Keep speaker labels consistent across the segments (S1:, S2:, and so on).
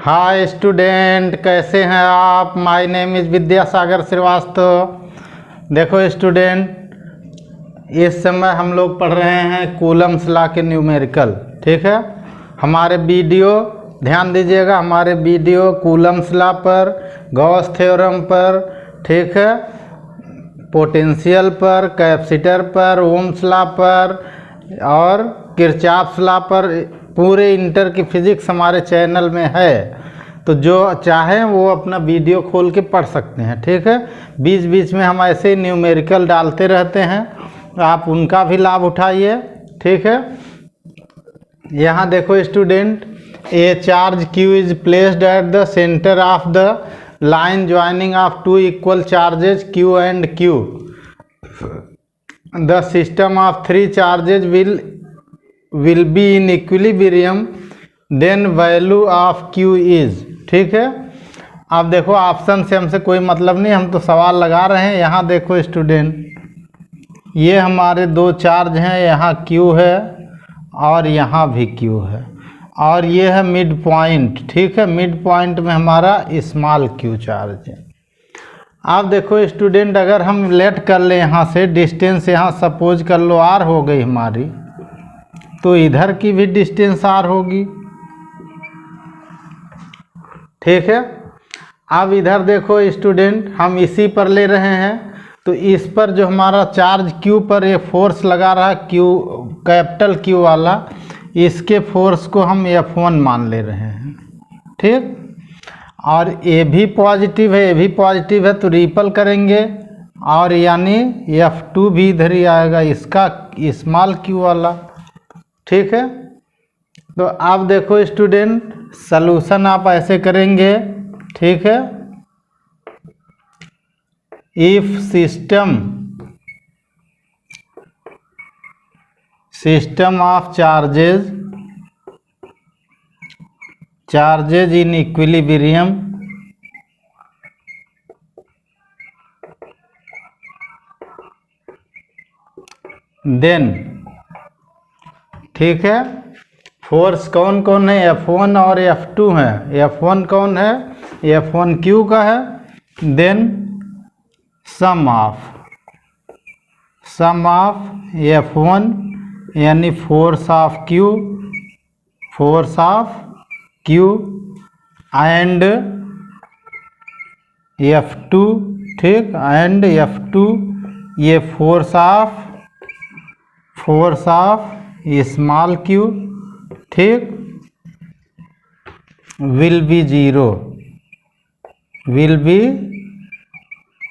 S1: Hi student, कैसे हैं आप। My name is Vidyasagar Shrivastava. देखो स्टूडेंट, इस समय हम लोग पढ़ रहे हैं कूलम्स लॉ के न्यूमेरिकल। ठीक है, हमारे वीडियो ध्यान दीजिएगा, हमारे वीडियो कूलम्स लॉ पर, गॉस थ्योरम पर, ठीक है, पोटेंशियल पर, कैपेसिटर पर, ओम्स लॉ पर और किरचॉफ्स लॉ पर पूरे इंटर की फिजिक्स हमारे चैनल में है। तो जो चाहें वो अपना वीडियो खोल के पढ़ सकते हैं। ठीक है, बीच बीच में हम ऐसे न्यूमेरिकल डालते रहते हैं, आप उनका भी लाभ उठाइए। ठीक है, यहाँ देखो student, a charge Q is placed at the centre of the line joining of two equal charges Q and Q। The system of three charges will be in equilibrium, then value of Q is। ठीक है, अब देखो option से हमसे कोई मतलब नहीं, हम तो सवाल लगा रहे हैं। यहाँ देखो स्टूडेंट, ये हमारे दो चार्ज हैं, यहाँ Q है और यहाँ भी Q है और ये है मिड पॉइंट। ठीक है, मिड पॉइंट में हमारा स्मॉल Q चार्ज है। आप देखो स्टूडेंट, अगर हम लेट कर ले यहाँ से डिस्टेंस, यहाँ सपोज कर लो R हो गई हमारी, तो इधर की भी डिस्टेंस R होगी। ठीक है, अब इधर देखो स्टूडेंट, हम इसी पर ले रहे हैं, तो इस पर जो हमारा चार्ज Q पर ये फोर्स लगा रहा Q, कैपिटल Q वाला, इसके फोर्स को हम F1 मान ले रहे हैं। ठीक, और ये भी पॉजिटिव है, ये भी पॉजिटिव है, तो रिपल करेंगे और यानी F2 भी इधर ही आएगा, इसका स्मॉल Q वाला। ठीक है, तो आप देखो स्टूडेंट, सलूशन आप ऐसे करेंगे। ठीक है, if system of charges in equilibrium, then, ठीक है, फोर्स कौन कौन है, F1 और F2 है। F1 कौन है, F1 Q का है। देन सम ऑफ F1 यानी force of Q and F2। ठीक, एंड F2 ये फोर्स ऑफ स्मॉल Q, ठीक, विल बी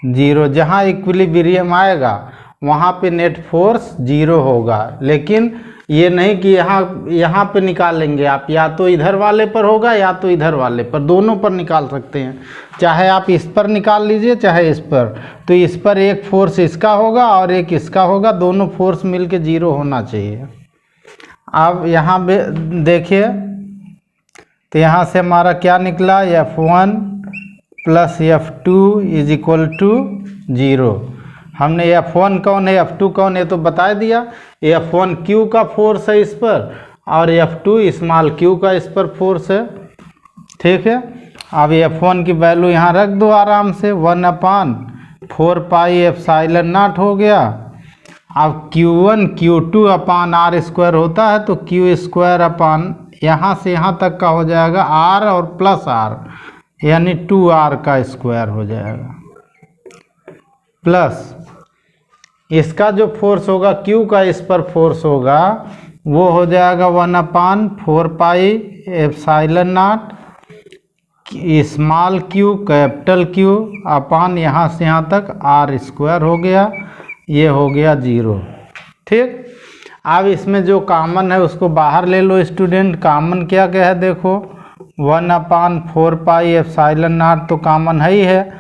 S1: जीरो। जहाँ इक्विलिब्रियम आएगा वहाँ पे नेट फोर्स जीरो होगा। लेकिन ये नहीं कि यहाँ पे निकालेंगे आप, या तो इधर वाले पर होगा या तो इधर वाले पर, दोनों पर निकाल सकते हैं। चाहे आप इस पर निकाल लीजिए चाहे इस पर, तो इस पर एक फोर्स इसका होगा और एक इसका होगा, दोनों फोर्स मिलके जीरो होना चाहिए। अब यहाँ देखिए, तो यहाँ से हमारा क्या निकला, F1 plus F2 is equal to zero. हमने F1 कौन है F2 कौन है तो बता दिया। F1 Q का फोर्स है इस पर और F2 स्मॉल Q का इस पर फोर्स है। ठीक है, अब F1 की वैल्यू यहाँ रख दो आराम से, 1/4 पाई एप्सिलॉन नॉट हो गया। अब Q1 Q2 अपान R स्क्वायर होता है, तो Q स्क्वायर अपान यहाँ से यहाँ तक का हो जाएगा R और प्लस R, यानी 2R का स्क्वायर हो जाएगा, प्लस इसका जो फोर्स होगा Q का इस पर फोर्स होगा वो हो जाएगा 1/4 pi epsilon not small Q capital Q अपान यहाँ से यहाँ तक R स्क्वायर हो गया, ये हो गया जीरो। ठीक, अब इसमें जो कॉमन है उसको बाहर ले लो स्टूडेंट। कॉमन क्या क्या है देखो, 1/4 पाई एप्सिलॉन नॉट तो कॉमन है ही है,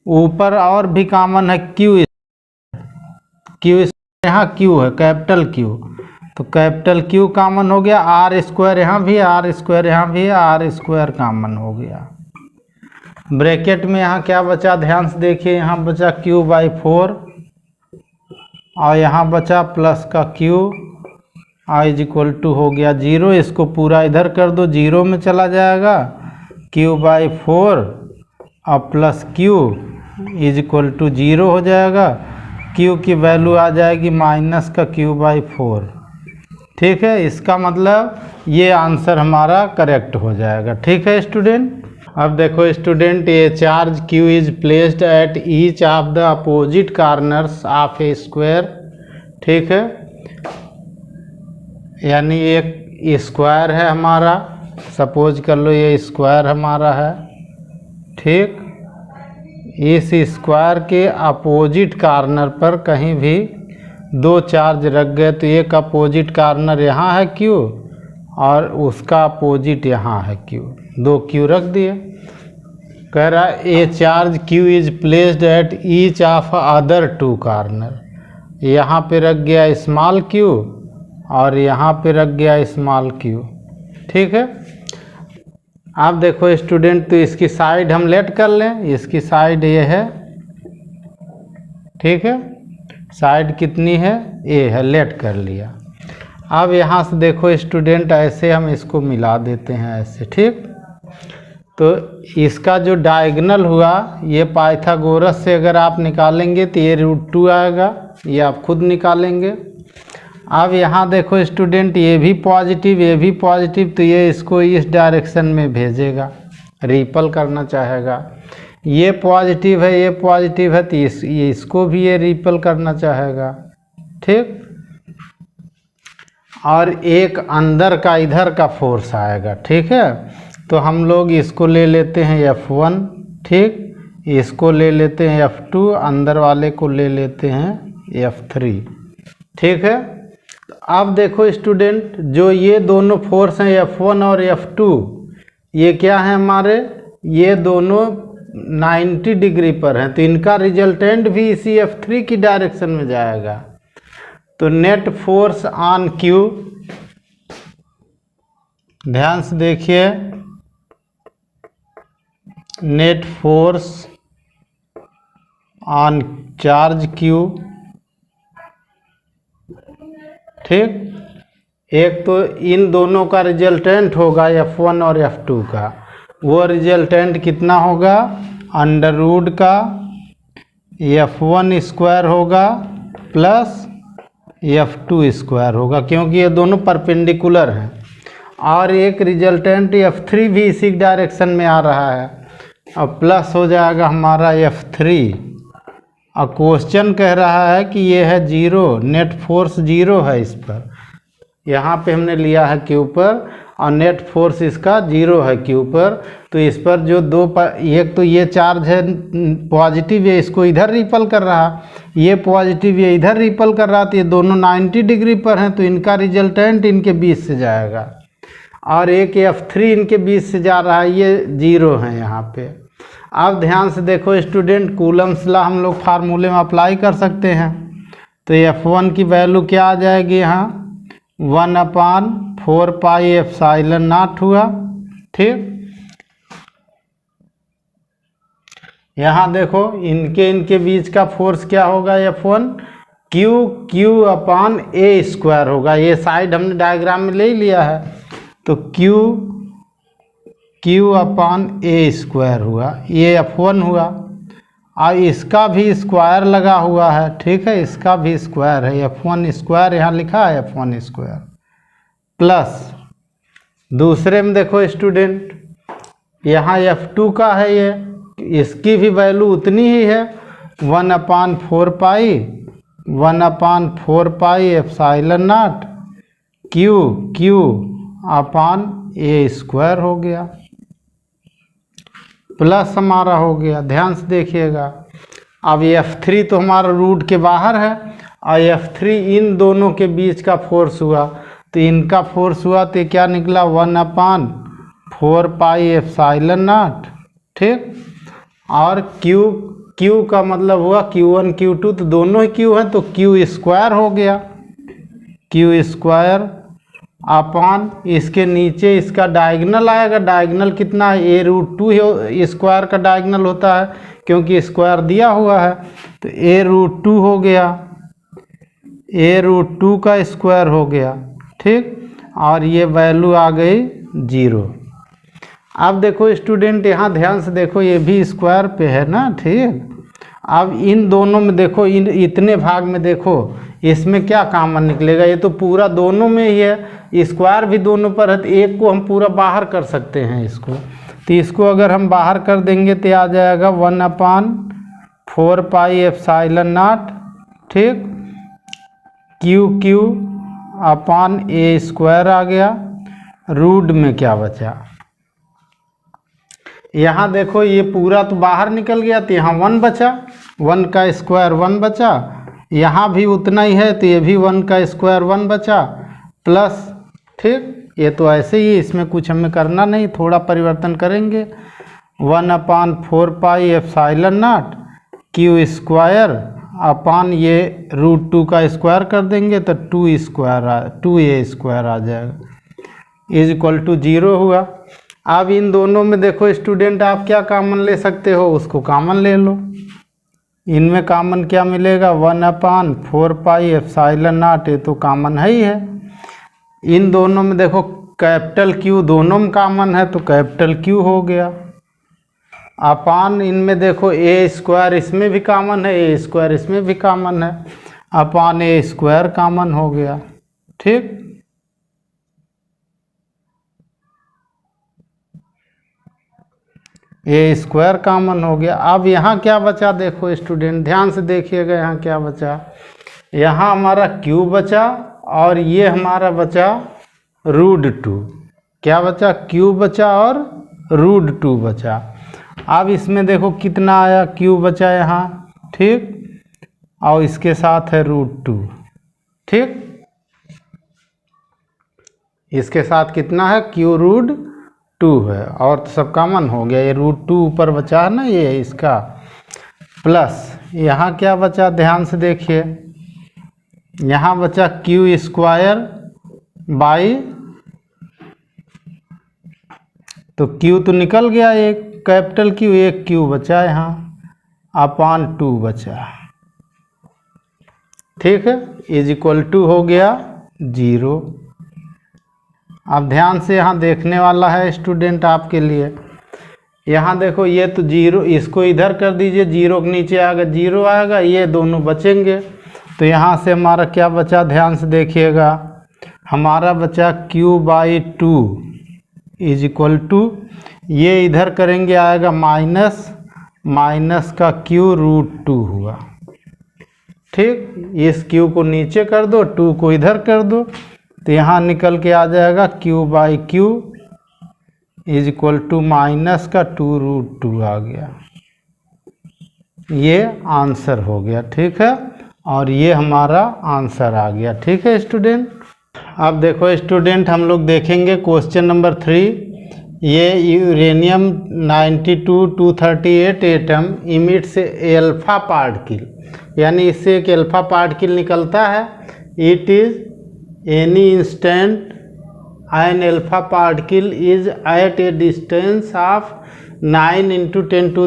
S1: ऊपर और भी कॉमन है Q यहाँ Q है कैपिटल Q, तो कैपिटल Q कॉमन हो गया। R स्क्वायर यहाँ भी, R स्क्वायर यहाँ भी, R स्क्वायर कॉमन हो गया। ब्रैकेट में यहाँ क्या बचा, ध्यान से देखिए, यहाँ बचा Q/4 और यहाँ बचा प्लस का Q i is equal to हो गया जीरो। इसको पूरा इधर कर दो, जीरो में चला जाएगा क्यू बाई 4 और plus Q is equal to 0 हो जाएगा। क्यू की वैल्यू आ जाएगी माइनस का क्यू बाई 4। ठीक है, इसका मतलब ये आंसर हमारा करेक्ट हो जाएगा। ठीक है स्टूडेंट। अब देखो स्टूडेंट, ये charge Q is placed at each of the opposite corners of A square. ठीक है, यानी एक स्क्वायर है हमारा, सपोज कर लो ये स्क्वायर हमारा है। ठीक, इस स्क्वायर के अपोजिट कॉर्नर पर कहीं भी दो चार्ज रख गए तो एक अपोजिट कॉर्नर यहाँ है Q और उसका अपोजिट यहाँ है Q, दो Q रख दिए। कह रहा है a charge Q is placed at each of other two corner. यहाँ पे रख गया स्मॉल Q और यहाँ पे रख गया स्मॉल Q। ठीक है, आप देखो स्टूडेंट, तो इसकी साइड हम लेट कर लें। इसकी साइड ये है। ठीक है, साइड कितनी है, ए है, लेट कर लिया। अब यहाँ से देखो स्टूडेंट, ऐसे हम इसको मिला देते हैं ऐसे। ठीक, तो इसका जो डायगोनल हुआ ये पाइथागोरस से अगर आप निकालेंगे तो ये √2 आएगा, ये आप खुद निकालेंगे। अब यहाँ देखो स्टूडेंट, ये भी पॉजिटिव ये भी पॉजिटिव, तो ये इसको इस डायरेक्शन में भेजेगा, रिपल करना चाहेगा। ये पॉजिटिव है ये पॉजिटिव है, तो ये इसको भी ये रिपल करना चाहेगा। ठीक, और एक अंदर का इधर का फोर्स आएगा। ठीक है, तो हम लोग इसको ले लेते हैं F1। ठीक, इसको ले लेते हैं F2, अंदर वाले को ले लेते हैं F3। ठीक है, अब देखो स्टूडेंट, जो ये दोनों फोर्स हैं F1 और F2, ये क्या है हमारे, ये दोनों 90 डिग्री पर हैं, तो इनका रिजल्टेंट भी इसी F3 की डायरेक्शन में जाएगा। तो नेट फोर्स ऑन Q, ध्यान से देखिए, net force on charge Q। ठीक, एक तो इन दोनों का रिजल्टेंट होगा F1 और F2 का, वो रिजल्टेंट कितना होगा, √ का F1 स्क्वायर होगा प्लस F2 स्क्वायर होगा, क्योंकि ये दोनों परपेंडिकुलर हैं। और एक रिजल्टेंट F3 भी इसी डायरेक्शन में आ रहा है, अब प्लस हो जाएगा हमारा F3। और क्वेश्चन कह रहा है कि ये है 0, नेट फोर्स 0 है इस पर। यहाँ पे हमने लिया है Q पर और नेट फोर्स इसका 0 है Q पर। तो इस पर जो एक तो ये चार्ज है पॉजिटिव, ये इसको इधर रिपल कर रहा, ये पॉजिटिव ये इधर रिपल कर रहा, तो ये दोनों 90 डिग्री पर हैं, तो इनका रिजल्टेंट इनके बीच से जाएगा। और एक F3 इनके बीच से जा रहा है, ये 0 है यहाँ पे। अब ध्यान से देखो स्टूडेंट, कूलम्स लॉ हम लोग फार्मूले में अप्लाई कर सकते हैं। तो F1 की वैल्यू क्या आ जाएगी यहाँ, 1/4 पाई एप्सिलॉन नॉट हुआ। ठीक, यहाँ देखो इनके बीच का फोर्स क्या होगा, F1 Q/A स्क्वायर होगा। ये साइड हमने डायग्राम में ले ही लिया है, तो Q/A स्क्वायर हुआ, ये F1 हुआ। और इसका भी स्क्वायर लगा हुआ है। ठीक है, इसका भी स्क्वायर है, F1 स्क्वायर यहाँ लिखा है, F1 स्क्वायर प्लस दूसरे में देखो स्टूडेंट, यहाँ F2 का है, ये इसकी भी वैल्यू उतनी ही है, 1/4 pi epsilon not Q/A square हो गया, प्लस हमारा हो गया। ध्यान से देखिएगा, अब F3 तो हमारा रूट के बाहर है और F3 इन दोनों के बीच का फोर्स हुआ, तो इनका फोर्स हुआ तो क्या निकला, 1/4 पाई एप्सिलॉन नॉट। ठीक, और Q का मतलब हुआ Q1 Q2, तो दोनों ही Q हैं, तो Q स्क्वायर हो गया, Q स्क्वायर अपान इसके नीचे इसका डायगोनल आएगा। डायगोनल कितना है, A√2 स्क्वायर का डायगोनल होता है, क्योंकि स्क्वायर दिया हुआ है, तो A√2 हो गया, A√2 का स्क्वायर हो गया। ठीक, और ये वैल्यू आ गई 0। अब देखो स्टूडेंट यहाँ ध्यान से देखो, ये भी स्क्वायर पे है ना, ठीक। अब इन दोनों में देखो, इन इतने भाग में देखो, इसमें क्या कॉमन निकलेगा, ये तो पूरा दोनों में ही है, स्क्वायर भी दोनों पर है, तो एक को हम पूरा बाहर कर सकते हैं इसको। तो इसको अगर हम बाहर कर देंगे तो आ जाएगा 1/4 पाई एप्सिलॉन नॉट, ठीक, Q/A² आ गया। रूट में क्या बचा, यहाँ देखो ये पूरा तो बाहर निकल गया, तो यहाँ 1 बचा, 1 का स्क्वायर 1 बचा, यहाँ भी उतना ही है, तो ये भी 1 का स्क्वायर 1 बचा, प्लस, ठीक। ये तो ऐसे ही, इसमें कुछ हमें करना नहीं, थोड़ा परिवर्तन करेंगे। 1/4 पाई एप्सिलॉन नॉट Q² ये √2 का स्क्वायर कर देंगे तो 2A² आ जाएगा, =0 हुआ। अब इन दोनों में देखो स्टूडेंट, आप क्या कॉमन ले सकते हो, उसको कॉमन ले लो। इनमें कॉमन क्या मिलेगा, 1/4 पाई एप्सिलॉन नॉट, ये तो कॉमन है ही है। इन दोनों में देखो कैपिटल Q दोनों में कॉमन है, तो कैपिटल Q हो गया। अपान इनमें देखो A² इसमें भी कॉमन है, A² इसमें भी कॉमन है, अपान A² कॉमन हो गया, ठीक। A² कॉमन हो गया। अब यहाँ क्या बचा देखो स्टूडेंट, ध्यान से देखिएगा, यहाँ क्या बचा, यहाँ हमारा Q बचा और ये हमारा बचा √2। क्या बचा, Q बचा और √2 बचा। अब इसमें देखो कितना आया, Q बचा यहाँ, ठीक, और इसके साथ है √2, ठीक। इसके साथ कितना है, Q√2 है, और तो सब कॉमन हो गया, ये √2 ऊपर बचा है ना, ये इसका, प्लस यहाँ क्या बचा, ध्यान से देखिए, यहाँ बचा Q² बाई, तो Q तो निकल गया, एक कैपिटल Q, एक Q बचा यहाँ, अपान 2 बचा, ठीक है, =, हो गया 0। अब ध्यान से यहाँ देखने वाला है स्टूडेंट आपके लिए, यहाँ देखो ये तो 0, इसको इधर कर दीजिए, 0 के नीचे आएगा 0 आएगा, ये दोनों बचेंगे, तो यहाँ से हमारा क्या बचा, ध्यान से देखिएगा, हमारा बचा Q/2 = ये इधर करेंगे आएगा माइनस, माइनस का Q√2 हुआ, ठीक। इस Q को नीचे कर दो, 2 को इधर कर दो, तो यहाँ निकल के आ जाएगा Q/Q = माइनस का 2√2 आ गया। ये आंसर हो गया, ठीक है, और ये हमारा आंसर आ गया, ठीक है स्टूडेंट। अब देखो स्टूडेंट, हम लोग देखेंगे क्वेश्चन नंबर 3। ये uranium 92-238 atom emits alpha particle, यानी इससे एक एल्फा पार्टिकल निकलता है। It is any instant an alpha particle is at a distance of 9 ×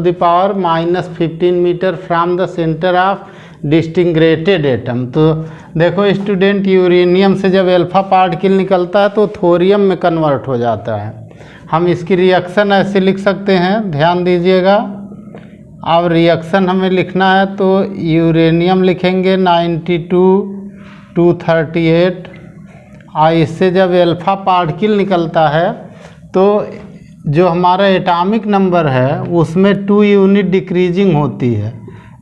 S1: 10⁻⁻15 metre from the centre of disintegrated atom. तो देखो स्टूडेंट, यूरेनियम से जब एल्फा पार्टिकल निकलता है तो थोरियम में कन्वर्ट हो जाता है। हम इसकी रिएक्शन ऐसे लिख सकते हैं, ध्यान दीजिएगा। अब रिएक्शन हमें लिखना है तो यूरेनियम लिखेंगे 92-238, और इससे जब एल्फा पार्टिकल निकलता है तो जो हमारा एटॉमिक नंबर है उसमें 2 यूनिट डिक्रीजिंग होती है,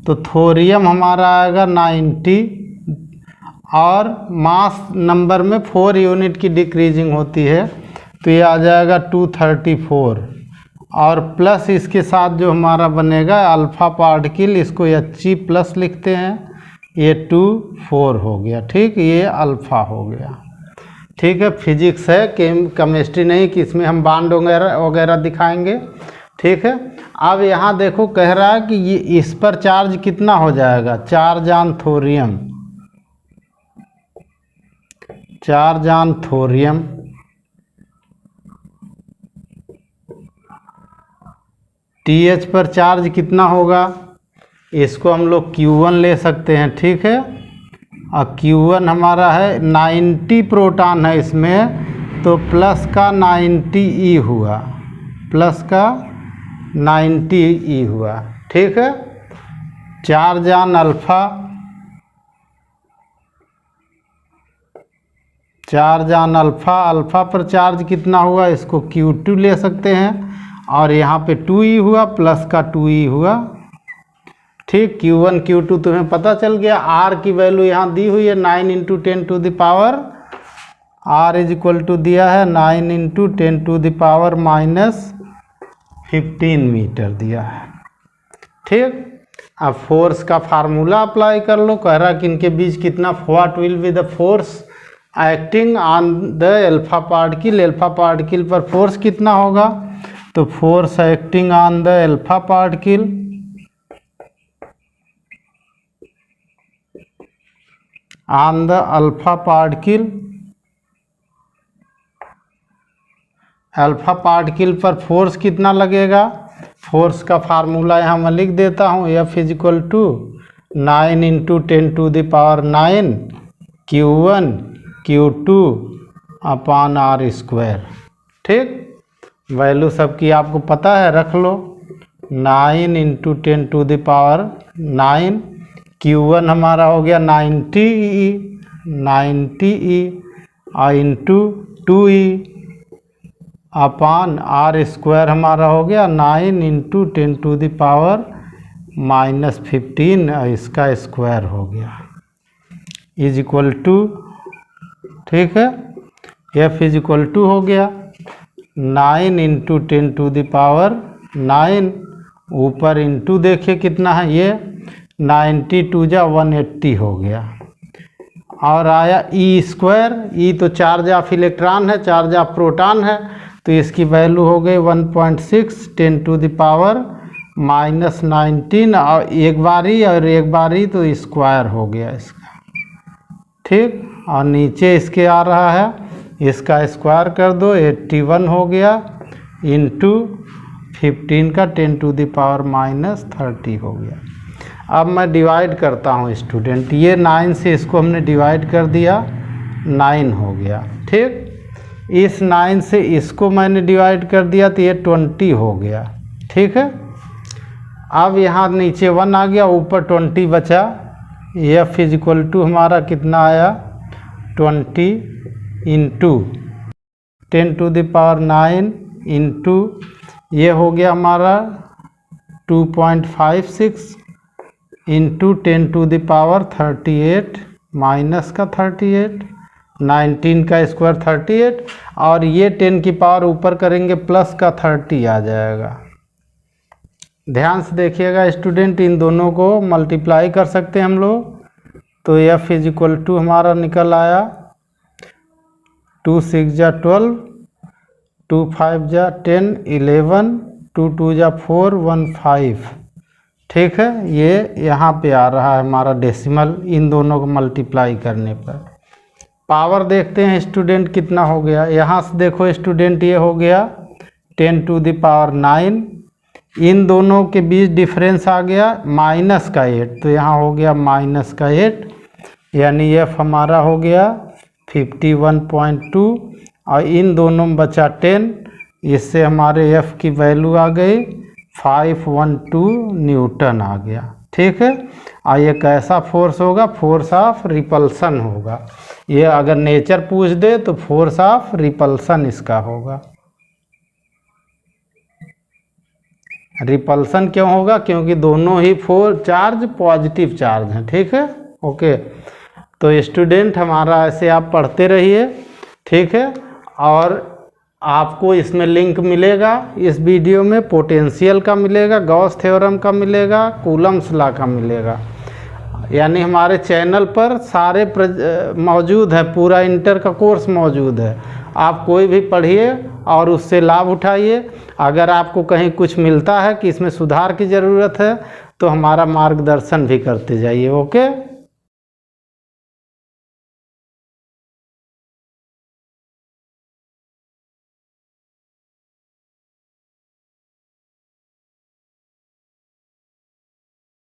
S1: तो थोरियम हमारा आएगा 90, और मास नंबर में 4 यूनिट की डिक्रीजिंग होती है, तो ये आ जाएगा 234, और प्लस इसके साथ जो हमारा बनेगा अल्फ़ा पार्टिकल, इसको He+ लिखते हैं, ये 2,4 हो गया, ठीक, ये अल्फ़ा हो गया, ठीक है। फिजिक्स है, केमिस्ट्री नहीं कि इसमें हम बॉन्ड वगैरह दिखाएंगे, ठीक है। अब यहाँ देखो कह रहा है कि ये इस पर चार्ज कितना हो जाएगा, 4 जान थोरियम, 4 जान थोरियम, TH पर चार्ज कितना होगा, इसको हम लोग Q1 ले सकते हैं, ठीक है। और Q1 हमारा है 90 प्रोटॉन है इसमें, तो प्लस का 90 E हुआ, प्लस का 90e हुआ। ठीक है, charge on alpha, charge on alpha, alpha पर चार्ज कितना हुआ इसको Q2 ले सकते हैं, और यहाँ पे 2e हुआ प्लस का 2e हुआ। ठीक, Q1 Q2 तुम्हें पता चल गया। R की वैल्यू यहाँ दी हुई है 9 into 10 to the power, R is equal to दिया है 9 into 10 to the power -15 metre दिया है। ठीक, अब फोर्स का फार्मूला अप्लाई कर लो। कह रहा कि इनके बीच कितना, what will be the force acting on the alpha particle, alpha particle पर फोर्स कितना होगा, तो force acting on the alpha particle on the alpha particle, alpha particle पर फोर्स कितना लगेगा। फोर्स का फार्मूला यहाँ मैं लिख देता हूँ, F is equal to 9 into 10 to the power 9 Q1 Q2 upon R square. ठीक, वैल्यू सबकी आपको पता है, रख लो। 9 into 10 to the power 9, Q1 हमारा हो गया 90e और into 2e upon R square हमारा हो गया 9 इंटू 10 टू द पावर -15, इसका स्क्वायर हो गया, इज इक्वल टू, ठीक है, F इज इक्वल टू हो गया 9 इंटू 10 टू द पावर 9, ऊपर इंटू देखिए कितना है, ये 92 जा 180 हो गया, और आया E स्क्वायर। E तो चार्ज ऑफ इलेक्ट्रॉन है, चार्ज ऑफ प्रोटॉन है, तो इसकी वैल्यू हो गई 1.6 10 टू द पावर -19, और एक बारी तो स्क्वायर हो गया इसका। ठीक, और नीचे इसके आ रहा है, इसका स्क्वायर कर दो, 81 हो गया, इंटू 15 का 10 टू द पावर -30 हो गया। अब मैं डिवाइड करता हूँ स्टूडेंट, ये 9 से इसको हमने डिवाइड कर दिया, 9 हो गया। ठीक, इस 9 से इसको मैंने डिवाइड कर दिया तो ये 20 हो गया। ठीक है, अब यहाँ नीचे 1 आ गया, ऊपर 20 बचा। F इज इक्वल टू हमारा कितना आया, 20 into 10 to the power 9 into ये हो गया हमारा 2.56 into 10 to the power 38 minus का 38, 19 का स्क्वायर 38, और ये 10 की पावर ऊपर करेंगे प्लस का 30 आ जाएगा। ध्यान से देखिएगा स्टूडेंट, इन दोनों को मल्टीप्लाई कर सकते हैं हम लोग, तो F इज इक्वल टू हमारा निकल आया 2 6 जा 12, 2 5 जा 10, 11, 2 2 जा 4, 1 5। ठीक है, ये यहाँ पे आ रहा है हमारा डेसिमल, इन दोनों को मल्टीप्लाई करने पर। पावर देखते हैं स्टूडेंट कितना हो गया, यहाँ से देखो स्टूडेंट, ये हो गया 10 टू द पावर 9, इन दोनों के बीच डिफरेंस आ गया माइनस का 8, तो यहाँ हो गया माइनस का 8, यानी F हमारा हो गया 51.2, और इन दोनों में बचा 10, इससे हमारे F की वैल्यू आ गई 512 न्यूटन आ गया। ठीक है, और ये कैसा फोर्स होगा, फोर्स ऑफ रिपल्सन होगा। ये अगर नेचर पूछ दे तो फोर्स ऑफ रिपल्सन इसका होगा। रिपल्सन क्यों होगा, क्योंकि दोनों ही चार्ज पॉजिटिव चार्ज हैं। ठीक है, ओके, तो स्टूडेंट हमारा ऐसे आप पढ़ते रहिए। ठीक है, और आपको इसमें लिंक मिलेगा, इस वीडियो में पोटेंशियल का मिलेगा, गॉस थ्योरम का मिलेगा, कूलम्स लॉ का मिलेगा, यानी हमारे चैनल पर सारे मौजूद है, पूरा इंटर का कोर्स मौजूद है। आप कोई भी पढ़िए और उससे लाभ उठाइए। अगर आपको कहीं कुछ मिलता है कि इसमें सुधार की ज़रूरत है तो हमारा मार्गदर्शन भी करते जाइए। ओके।